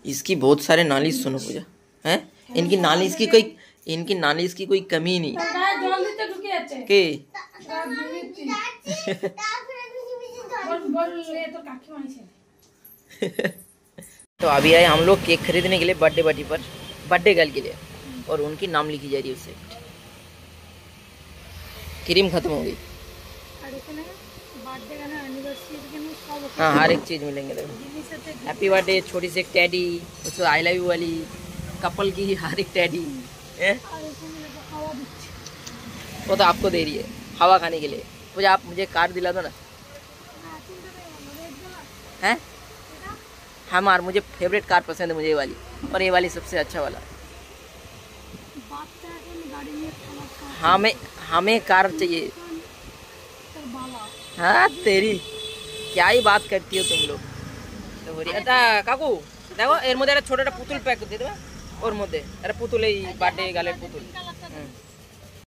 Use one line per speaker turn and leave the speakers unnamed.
इसकी बहुत सारे नालिश सुनो पूजा हैं। इनकी नालिश की कोई कमी नहीं के तो अभी आए हम लोग केक खरीदने के लिए बर्थडे पार्टी पर, बर्थडे गर्ल के लिए, और उनकी नाम लिखी जा रही है उससे। क्रीम खत्म हो गई। हाँ हर एक चीज मिलेंगे। देखो हैप्पी बर्थडे, छोटी सी एक टैडी, उसको आई लव यू वाली, कपल की हर एक टैडी है। वो तो आपको दे रही है हवा खाने के लिए। मुझे आप मुझे कार दिला दो ना। हैं हमार मुझे फेवरेट कार पसंद है मुझे ये वाली, और ये वाली सबसे अच्छा वाला। हमें कार चाहिए। हाँ तेरी क्या ही बात करती हो तुम लोग। तो बोली अच्छा काकू देखो एर मध्य छोटा पुतुल पैक दे देबा और मध्य अरे पुतुल बर्थडे गाले पुतुल